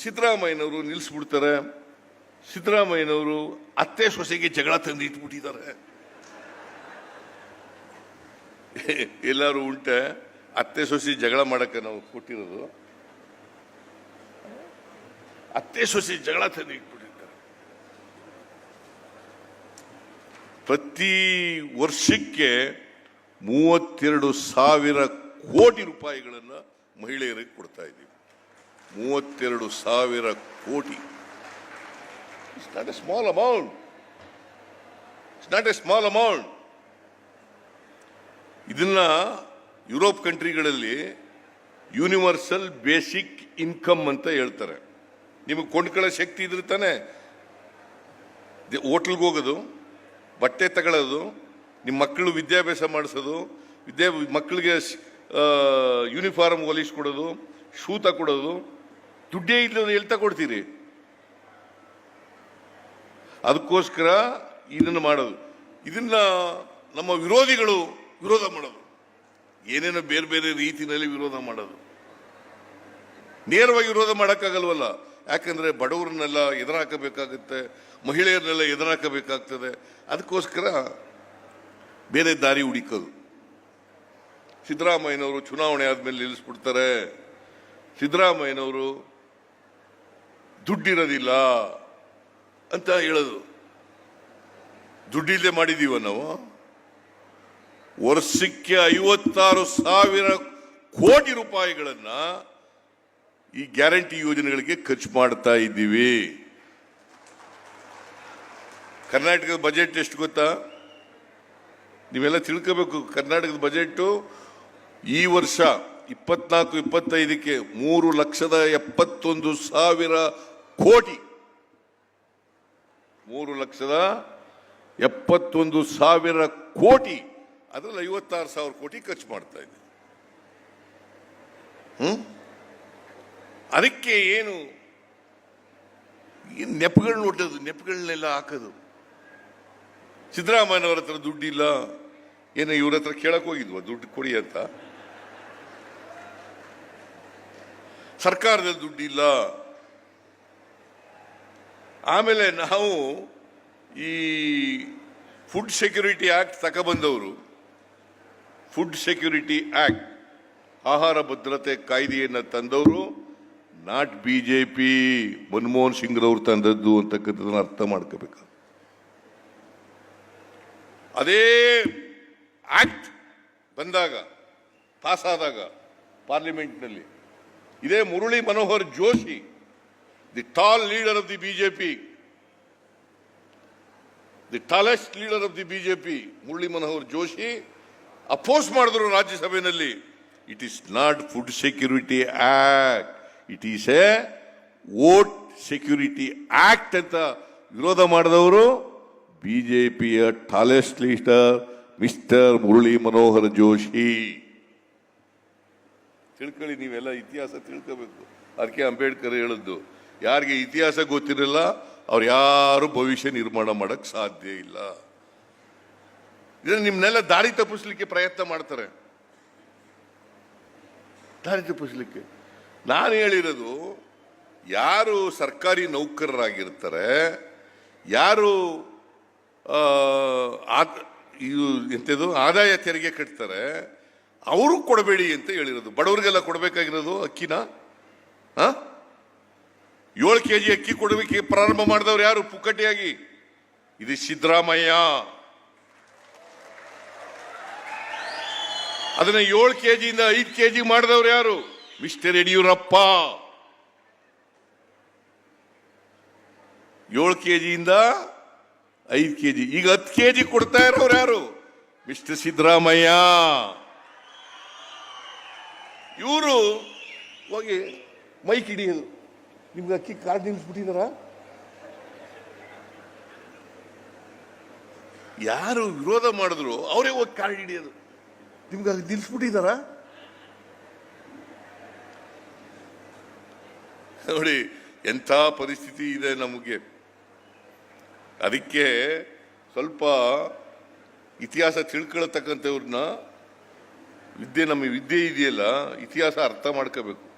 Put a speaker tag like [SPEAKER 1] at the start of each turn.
[SPEAKER 1] ಸಿದ್ದರಾಮಯ್ಯನವರು ನಿಲ್ಲಿಸ್ಬಿಡ್ತಾರೆ. ಸಿದ್ದರಾಮಯ್ಯನವರು ಅತ್ತೆ ಸೊಸೆಗೆ ಜಗಳ ತಂದು ಇಟ್ಬಿಟ್ಟಿದ್ದಾರೆ. ಎಲ್ಲರೂ ಉಂಟೆ ಅತ್ತೆ ಸೊಸೆ ಜಗಳ ಮಾಡಕ್ಕೆ ನಾವು ಕೊಟ್ಟಿರೋದು. ಅತ್ತೆ ಸೊಸೆ ಜಗಳ ತಂದು ಇಟ್ಬಿಟ್ಟಿದ್ದಾರೆ. ಪ್ರತಿ ವರ್ಷಕ್ಕೆ 32,000 ಕೋಟಿ ರೂಪಾಯಿಗಳನ್ನು ಮಹಿಳೆಯರಿಗೆ ಕೊಡ್ತಾ ಇದ್ದೀವಿ. 32,000 ಕೋಟಿ. It's not a small amount. It's not a small amount. ಇದನ್ನ ಯುರೋಪ್ ಕಂಟ್ರಿಗಳಲ್ಲಿ ಯೂನಿವರ್ಸಲ್ ಬೇಸಿಕ್ ಇನ್ಕಮ್ ಅಂತ ಹೇಳ್ತಾರೆ. ನಿಮಗೆ ಕೊಂಡ್ಕೊಳ್ಳೋ ಶಕ್ತಿ ಇದ್ರೆ ತಾನೆ ಹೋಟ್ಲ್ಗೆ ಹೋಗೋದು, ಬಟ್ಟೆ ತಗೊಳ್ಳೋದು, ನಿಮ್ಮ ಮಕ್ಕಳು ವಿದ್ಯಾಭ್ಯಾಸ ಮಾಡಿಸೋದು, ಮಕ್ಕಳಿಗೆ ಯೂನಿಫಾರ್ಮ್ ಹೊಲಿಸ್ಕೊಡೋದು, ಶೂ ತಗೊಡೋದು. ದುಡ್ಡೇ ಇಲ್ಲದ ಎಲ್ಲಿ ತಗೊಡ್ತೀರಿ? ಅದಕ್ಕೋಸ್ಕರ ಇದನ್ನು ಮಾಡೋದು. ಇದನ್ನ ನಮ್ಮ ವಿರೋಧಿಗಳು ವಿರೋಧ ಮಾಡೋದು, ಏನೇನೋ ಬೇರೆ ಬೇರೆ ರೀತಿಯಲ್ಲಿ ವಿರೋಧ ಮಾಡೋದು. ನೇರವಾಗಿ ವಿರೋಧ ಮಾಡೋಕ್ಕಾಗಲ್ವಲ್ಲ, ಯಾಕಂದ್ರೆ ಬಡವರನ್ನೆಲ್ಲ ಎದುರಾಕಬೇಕಾಗುತ್ತೆ, ಮಹಿಳೆಯರನ್ನೆಲ್ಲ ಎದುರಾಕಬೇಕಾಗ್ತದೆ. ಅದಕ್ಕೋಸ್ಕರ ಬೇರೆ ದಾರಿ ಹುಡುಕೋದು. ಸಿದ್ದರಾಮಯ್ಯನವರು ಚುನಾವಣೆ ಆದ್ಮೇಲೆ ನಿಲ್ಲಿಸ್ಬಿಡ್ತಾರೆ. ಸಿದ್ದರಾಮಯ್ಯನವರು ದುಡ್ಡಿರೋದಿಲ್ಲ ಅಂತ ಹೇಳೋದು. ದುಡ್ಡಿಲ್ಲದೆ ಮಾಡಿದೀವ ನಾವು. ವರ್ಷಕ್ಕೆ 56,000 ಕೋಟಿ ರೂಪಾಯಿಗಳನ್ನ ಈ ಗ್ಯಾರಂಟಿ ಯೋಜನೆಗಳಿಗೆ ಖರ್ಚು ಮಾಡ್ತಾ ಇದ್ದೀವಿ. ಕರ್ನಾಟಕದ ಬಜೆಟ್ ಎಷ್ಟು ಗೊತ್ತಾ? ನೀವೆಲ್ಲ ತಿಳ್ಕೋಬೇಕು. ಕರ್ನಾಟಕದ ಬಜೆಟ್ ಈ ವರ್ಷ 24-25ಕ್ಕೆ 3,71,000 ಕೋಟಿ. 3,71,000 ಕೋಟಿ. ಅದರಲ್ಲಿ 56,000 ಕೋಟಿ ಖರ್ಚು ಮಾಡ್ತಾ ಇದ್ದೀವಿ. ಅದಕ್ಕೆ ಏನು ನೆಪಗಳನ್ನ ಒಟ್ಟೋದು, ನೆಪಗಳನ್ನೆಲ್ಲ ಹಾಕೋದು. ಸಿದ್ದರಾಮಯ್ಯನವರ ಹತ್ರ ದುಡ್ಡಿಲ್ಲ, ಏನೋ ಇವ್ರ ಹತ್ರ ಕೇಳಕ್ ಹೋಗಿದ್ವ ದುಡ್ಡು ಕೊಡಿ ಅಂತ? ಸರ್ಕಾರದಲ್ಲಿ ದುಡ್ಡಿಲ್ಲ. ಆಮೇಲೆ ನಾವು ಈ ಫುಡ್ ಸೆಕ್ಯೂರಿಟಿ ಆಕ್ಟ್ ತಗೊಬಂದವರು, ಫುಡ್ ಸೆಕ್ಯೂರಿಟಿ ಆಕ್ಟ್, ಆಹಾರ ಭದ್ರತೆ ಕಾಯ್ದೆಯನ್ನು ತಂದವರು ನಾಟ್ ಬಿಜೆಪಿ, ಮನಮೋಹನ್ ಸಿಂಗ್ ರವರು ತಂದದ್ದು ಅಂತಕ್ಕಂಥದ್ದನ್ನ ಅರ್ಥ ಮಾಡ್ಕೋಬೇಕು. ಅದೇ ಆಕ್ಟ್ ಬಂದಾಗ, ಪಾಸ್ ಆದಾಗ ಪಾರ್ಲಿಮೆಂಟ್ನಲ್ಲಿ, ಇದೇ Murali Manohar Joshi, the tall leader of the BJP, the tallest leader of the BJP, Murali Manohar Joshi oppose ಮಾಡಿದ್ರು ರಾಜ್ಯಸಭೆಯಲ್ಲಿ. It is not food security act, it is A vote security act ಅಂತ ವಿರೋಧ ಮಾಡಿದವರು ಬಿಜೆಪಿಯ tallest leader mister Murali Manohar Joshi. ತಿಳ್ಕೊಳ್ಳಿ, ನೀವೆಲ್ಲ ಇತಿಹಾಸ ತಿಳ್ಕೋಬೇಕು. ಅದಕ್ಕೆ ಅಂಬೇಡ್ಕರ್ ಹೇಳಿದ್ದು, ಯಾರಿಗೆ ಇತಿಹಾಸ ಗೊತ್ತಿರಲ್ಲ ಅವ್ರು ಯಾರು ಭವಿಷ್ಯ ನಿರ್ಮಾಣ ಮಾಡಕ್ ಸಾಧ್ಯ ಇಲ್ಲ. ಇದನ್ನ ನಿಮ್ನೆಲ್ಲ ದಾರಿ ತಪ್ಪಿಸ್ಲಿಕ್ಕೆ ಪ್ರಯತ್ನ ಮಾಡ್ತಾರೆ. ದಾರಿ ತಪ್ಪಿಸ್ಲಿಕ್ಕೆ ನಾನು ಹೇಳಿರೋದು, ಯಾರು ಸರ್ಕಾರಿ ನೌಕರರಾಗಿರ್ತಾರೆ, ಯಾರು ಎಂಥದ್ದು ಆದಾಯ ತೆರಿಗೆ ಕಟ್ತಾರೆ, ಅವರು ಕೊಡಬೇಡಿ ಅಂತ ಹೇಳಿರೋದು. ಬಡವರಿಗೆಲ್ಲ ಕೊಡಬೇಕಾಗಿರೋದು ಅಕ್ಕಿನ 7 kg ಅಕ್ಕಿ ಕೊಡಬೇಕು ಪ್ರಾರಂಭ ಮಾಡಿದವ್ರು ಯಾರು? ಪುಕ್ಕಟೆಯಾಗಿ. ಇದು ಸಿದ್ದರಾಮಯ್ಯ. ಅದನ್ನ 7 kg ಇಂದ 5 kg ಮಾಡಿದವ್ರು ಯಾರು? ಮಿಸ್ಟರ್ ಯಡಿಯೂರಪ್ಪ. 7 kg ಇಂದ 5 kg, ಈಗ 10 kg ಕೊಡ್ತಾ ಇರೋರು ಯಾರು? ಮಿಸ್ಟರ್ ಸಿದ್ದರಾಮಯ್ಯ. ಇವರು ಹೋಗಿ ಮೈಕ್ ಹಿಡಿಯೋದು, ನಿಮ್ಗೆ ಅಕ್ಕಿ ಕಾರ್ಡ್ ನಿಲ್ಲಿಸ್ಬಿಟ್ಟಿದಾರ? ಯಾರು ವಿರೋಧ ಮಾಡಿದ್ರು ಅವರೇ ಹೋಗಿ ಕಾರ್ಡ್ ಹಿಡಿಯೋದು, ನಿಮ್ಗೆ ನಿಲ್ಲಿಸ್ಬಿಟ್ಟಿದಾರ? ನೋಡಿ ಎಂಥ ಪರಿಸ್ಥಿತಿ ಇದೆ ನಮಗೆ. ಅದಕ್ಕೆ ಸ್ವಲ್ಪ ಇತಿಹಾಸ ತಿಳ್ಕೊಳ್ತಕ್ಕಂಥವ್ರನ್ನ, ನಮ್ಮ ವಿದ್ಯೆ ಇದೆಯಲ್ಲ, ಇತಿಹಾಸ ಅರ್ಥ ಮಾಡ್ಕೋಬೇಕು.